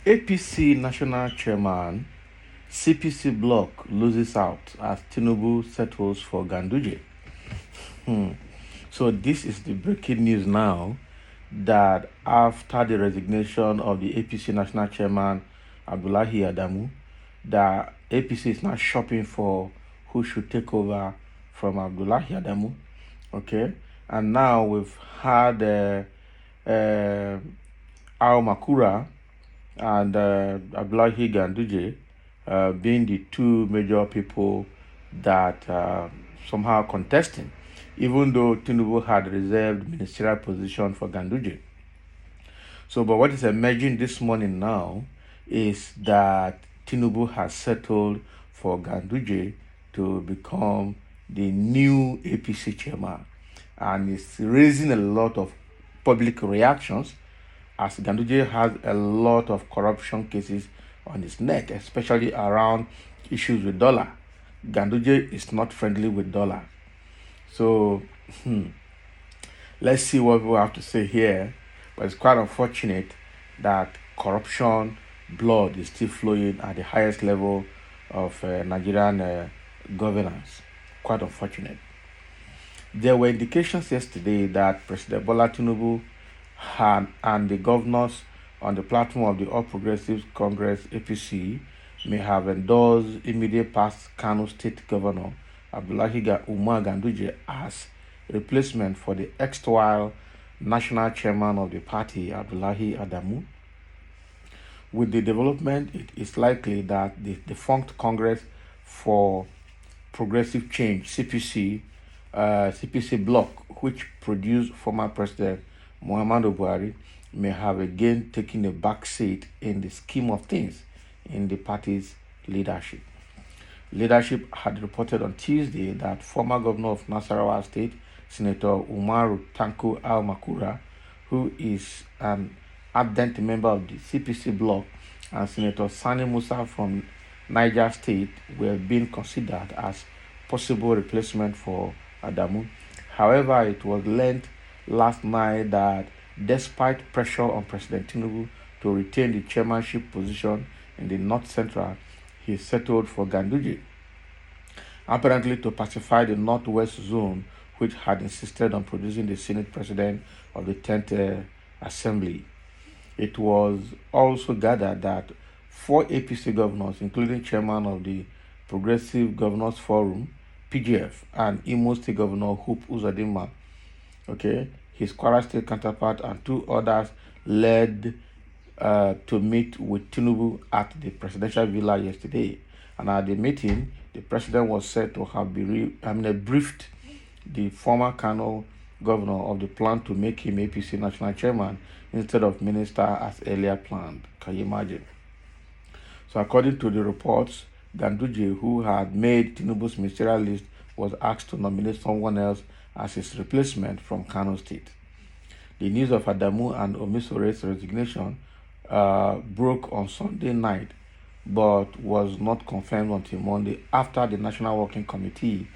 APC National Chairman CPC bloc loses out as Tinubu settles for Ganduje. So this is the breaking news now, that after the resignation of the APC National Chairman Abdullahi Adamu, the APC is now shopping for who should take over from Abdullahi Adamu. Okay, and now we've had Al Makura and Abdullahi Ganduje being the two major people that somehow contesting, even though Tinubu had reserved ministerial position for Ganduje. So, but what is emerging this morning now is that Tinubu has settled for Ganduje to become the new APC chairman, and it's raising a lot of public reactions, as Ganduje has a lot of corruption cases on his neck, especially around issues with dollar. Ganduje is not friendly with dollar. So let's see what we have to say here. But it's quite unfortunate that corruption blood is still flowing at the highest level of Nigerian governance. Quite unfortunate. There were indications yesterday that President Bola Tinubu and the governors on the platform of the All Progressives Congress APC may have endorsed immediate past Kano State Governor Abdullahi Umar Ganduje as replacement for the erstwhile national chairman of the party, Abdullahi Adamu. With the development, it is likely that the defunct Congress for Progressive Change CPC bloc, which produced former President Muhammadu Buhari, may have again taken a back seat in the scheme of things in the party's leadership. Leadership had reported on Tuesday that former governor of Nasarawa State, Senator Umaru Tanko Al Makura, who is an ardent member of the CPC bloc, and Senator Sani Musa from Niger State were being considered as possible replacement for Adamu. However, it was learned last night that despite pressure on President Tinubu to retain the chairmanship position in the North Central, he settled for Ganduje, apparently to pacify the Northwest Zone, which had insisted on producing the Senate President of the 10th Assembly. It was also gathered that 4 APC governors, including chairman of the Progressive Governors Forum, PGF, and Imo State Governor Hope Uzodinma, his Kwara State counterpart, and 2 others led to meet with Tinubu at the presidential villa yesterday. And at the meeting, the president was said to have briefed the former Kano governor of the plan to make him APC national chairman instead of minister as earlier planned. Can you imagine? So according to the reports, Ganduje, who had made Tinubu's ministerial list, was asked to nominate someone else as his replacement from Kano State. The news of Adamu and Omisore's resignation broke on Sunday night, but was not confirmed until Monday after the National Working Committee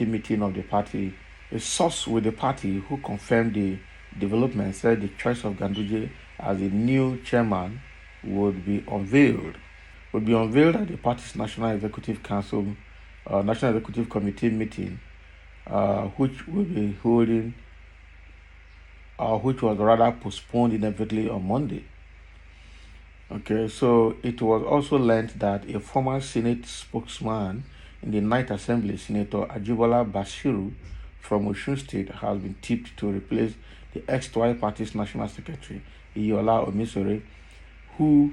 meeting of the party. A source with the party who confirmed the development said the choice of Ganduje as the new chairman would be unveiled at the party's National Executive Committee meeting, which will be holding, which was rather postponed indefinitely on Monday. So it was also learned that a former Senate spokesman in the Ninth Assembly, Senator Ajibola Bashiru from Osun State, has been tipped to replace the ex-Twai party's National Secretary, Iyola Omisore, who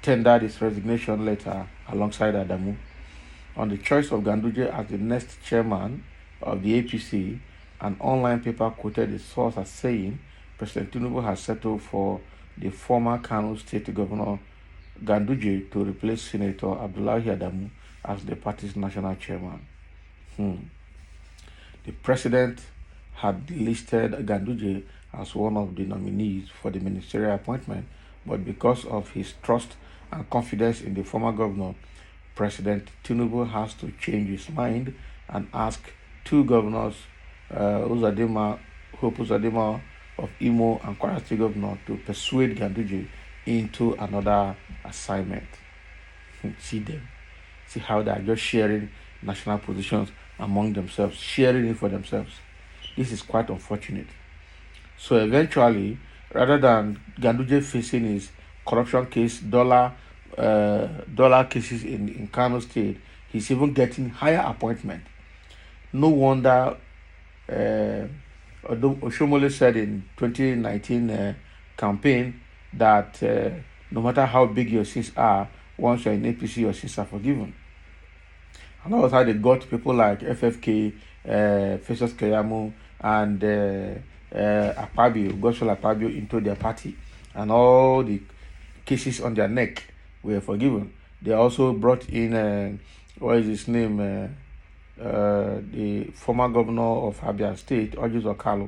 tendered his resignation letter alongside Adamu. On the choice of Ganduje as the next chairman of the APC, an online paper quoted the source as saying President Tinubu has settled for the former Kano State Governor Ganduje to replace Senator Abdullahi Adamu as the party's national chairman. The president had listed Ganduje as one of the nominees for the ministerial appointment, but because of his trust and confidence in the former governor, President Tinubu has to change his mind and ask 2 governors Uzadima, Hope Uzadima of Imo and Kwara State Governor to persuade Ganduje into another assignment. See them. See how they are just sharing national positions among themselves, sharing it for themselves. This is quite unfortunate. So eventually, rather than Ganduje facing his corruption case, dollar cases in Kano State, he's even getting higher appointment. No wonder Oshomole said in 2019 campaign that no matter how big your sins are, once you're in APC, your sins are forgiven. And that was how they got people like FFK, Festus Keyamo, and Akpabio, Gospel Akpabio into their party. And all the cases on their neck were forgiven. They also brought in, what is his name? The former governor of Abia State, Ojus Okalo.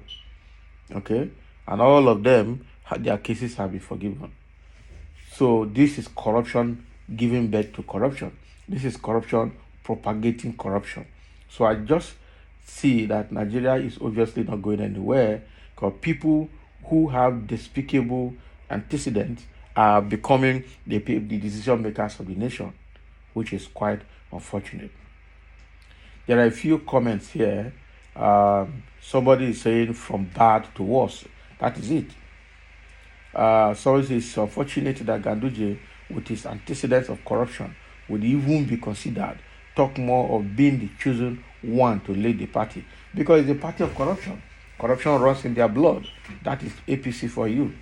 Okay? And all of them, their cases have been forgiven. So this is corruption giving birth to corruption. This is corruption propagating corruption. So I just see that Nigeria is obviously not going anywhere because people who have despicable antecedents are becoming the decision makers of the nation, which is quite unfortunate. There are a few comments here. Somebody is saying from bad to worse. That is it. So it is unfortunate that Ganduje, with his antecedents of corruption, would even be considered, talk more of being the chosen one to lead the party. Because it's a party of corruption. Corruption runs in their blood. That is APC for you.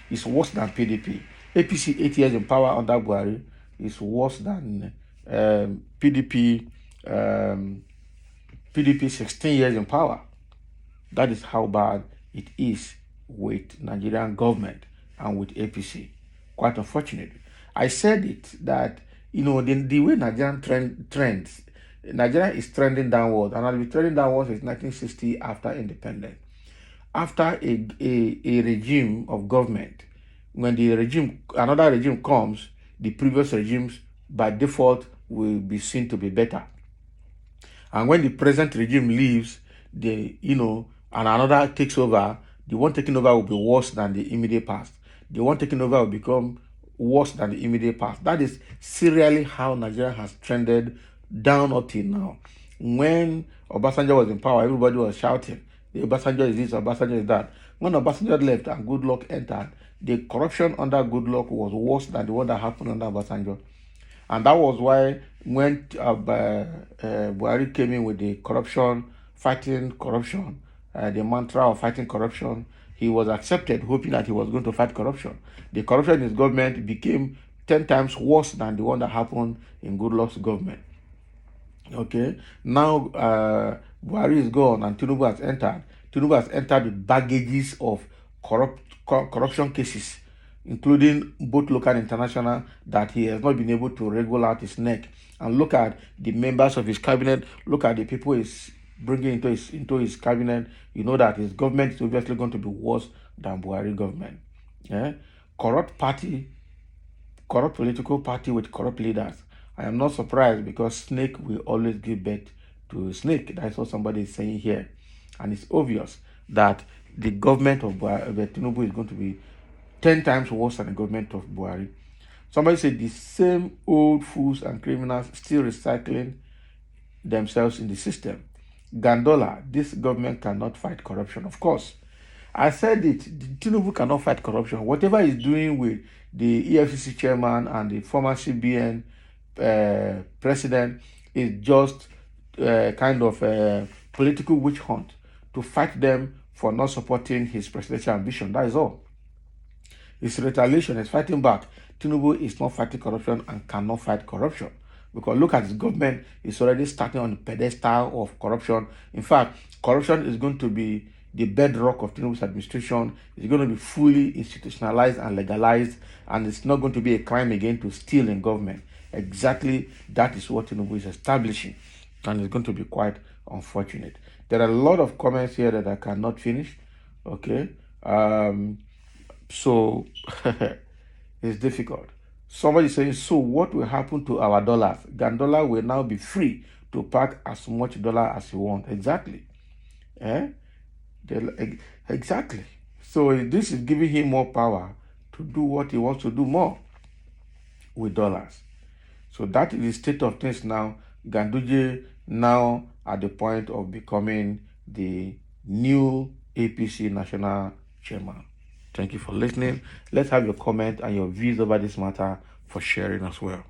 It's worse than PDP. APC 8 years in power under Buhari is worse than PDP 16 years in power. That is how bad it is with Nigerian government and with APC. Quite unfortunate. I said it that, the way Nigerian trends, Nigeria is trending downward, and I'll be trending downward since 1960 after independence. After a regime of government, when another regime comes, the previous regimes by default will be seen to be better. And when the present regime leaves, and another takes over, the one taking over will be worse than the immediate past. The one taking over will become worse than the immediate past. That is serially how Nigeria has trended down up till now. When Obasanjo was in power, everybody was shouting, Obasanjo is this, Obasanjo is that. When Obasanjo left and Goodluck entered, the corruption under Goodluck was worse than the one that happened under Obasanjo. And that was why when Buhari came in with the fighting corruption, the mantra of fighting corruption, he was accepted, hoping that he was going to fight corruption. The corruption in his government became 10 times worse than the one that happened in Goodluck's government. Okay, now Buhari is gone and Tinubu has entered. Tinubu has entered with baggages of corruption cases, including both local and international, that he has not been able to wriggle out his neck. And look at the members of his cabinet, look at the people he's bringing into his cabinet. You know that his government is obviously going to be worse than Buhari government. Yeah? Corrupt political party with corrupt leaders. I am not surprised because snake will always give birth to snake. That's what somebody is saying here. And it's obvious that the government of Tinubu is going to be 10 times worse than the government of Buhari. Somebody said the same old fools and criminals still recycling themselves in the system. Gandola, this government cannot fight corruption. Of course, I said it, Tinubu cannot fight corruption. Whatever he's doing with the EFCC chairman and the former CBN president is just kind of a political witch hunt to fight them for not supporting his presidential ambition. That is all. His retaliation is fighting back. Tinubu is not fighting corruption and cannot fight corruption. Because look at his government, it's already starting on the pedestal of corruption. In fact, corruption is going to be the bedrock of Tinubu's administration. It's going to be fully institutionalized and legalized, and it's not going to be a crime again to steal in government. Exactly that is what Tinubu is establishing, and it's going to be quite unfortunate. There are a lot of comments here that I cannot finish. Okay. So it's difficult. Somebody saying, so what will happen to our dollars? Gandola will now be free to pack as much dollar as you want. Exactly. Eh? Exactly. So this is giving him more power to do what he wants to do more with dollars. So that is the state of things now. Ganduje now at the point of becoming the new APC national chairman. Thank you for listening. Let's have your comment and your views over this matter for sharing as well.